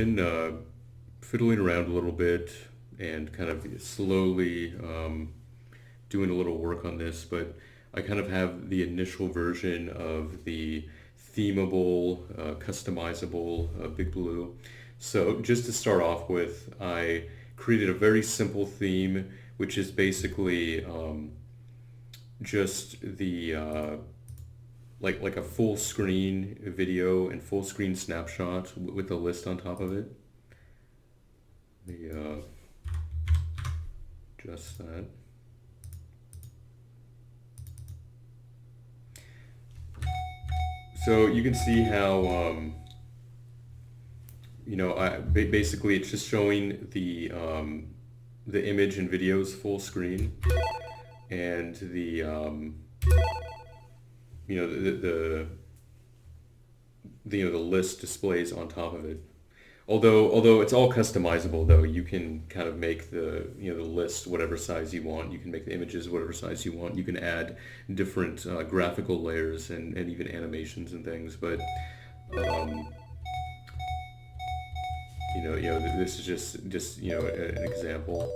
been fiddling around a little bit and kind of slowly doing a little work on this, but I kind of have the initial version of the themeable, customizable Big Blue. So just to start off with, I created a very simple theme, which is basically just the like a full screen video and full screen snapshot with a list on top of it. Let me adjust that. So you can see how basically it's just showing the image and videos full screen, and the the list displays on top of it. Although it's all customizable, though, you can kind of make the the list whatever size you want. You can make the images whatever size you want. You can add different graphical layers and even animations and things. But this is just an example.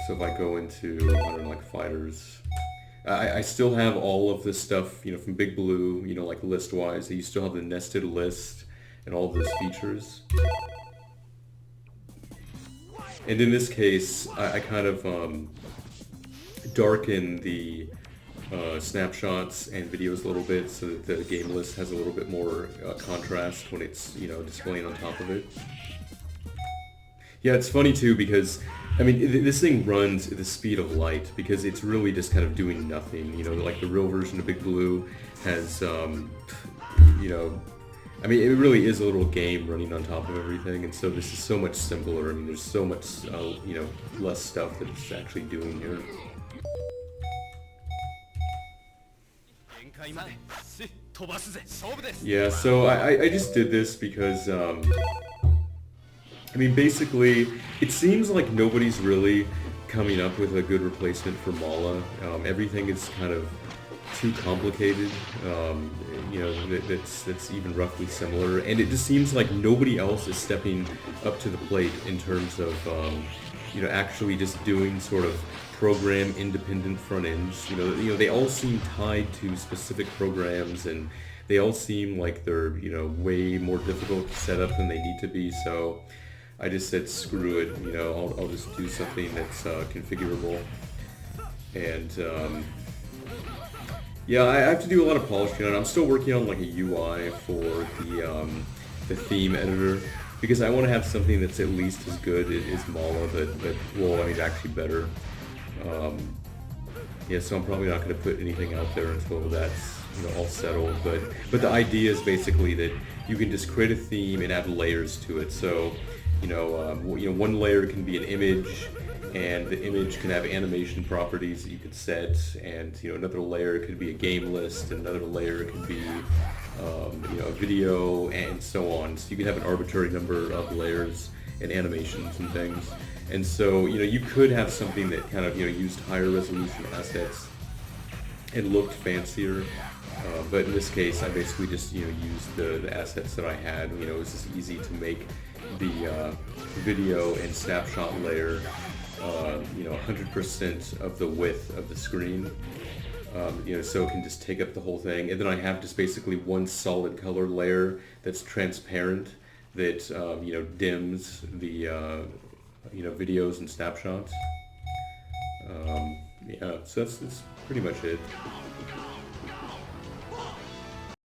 So if I go into, I don't know, like fighters, I still have all of this stuff, from Big Blue, like list-wise. You still have the nested list and all of those features. And in this case, I kind of darken the snapshots and videos a little bit so that the game list has a little bit more contrast when it's, displaying on top of it. Yeah, it's funny too because, I mean, this thing runs at the speed of light because it's really just kind of doing nothing. Like the real version of Big Blue has, I mean, it really is a little game running on top of everything, and so this is so much simpler. I mean, there's so much, less stuff that it's actually doing here. Yeah, so I just did this because, I mean, basically, it seems like nobody's really coming up with a good replacement for Mala. Everything is kind of too complicated, that's even roughly similar, and it just seems like nobody else is stepping up to the plate in terms of, actually just doing sort of program-independent front ends. They all seem tied to specific programs, and they all seem like they're, way more difficult to set up than they need to be, so I just said, screw it, I'll just do something that's configurable. And yeah, I have to do a lot of polishing on it. I'm still working on like a UI for the theme editor because I want to have something that's at least as good as Mala, but well, I mean, actually better. Yeah, so I'm probably not going to put anything out there until that's all settled. But the idea is basically that you can just create a theme and add layers to it. So one layer can be an image, and the image can have animation properties that you could set, and another layer could be a game list, and another layer could be a video, and so on. So you can have an arbitrary number of layers and animations and things. And so you could have something that kind of used higher resolution assets and looked fancier. But in this case, I basically just used the assets that I had. It was just easy to make the video and snapshot layer 100% of the width of the screen, so it can just take up the whole thing. And then I have just basically one solid color layer that's transparent that dims the videos and snapshots. Yeah, so that's pretty much it.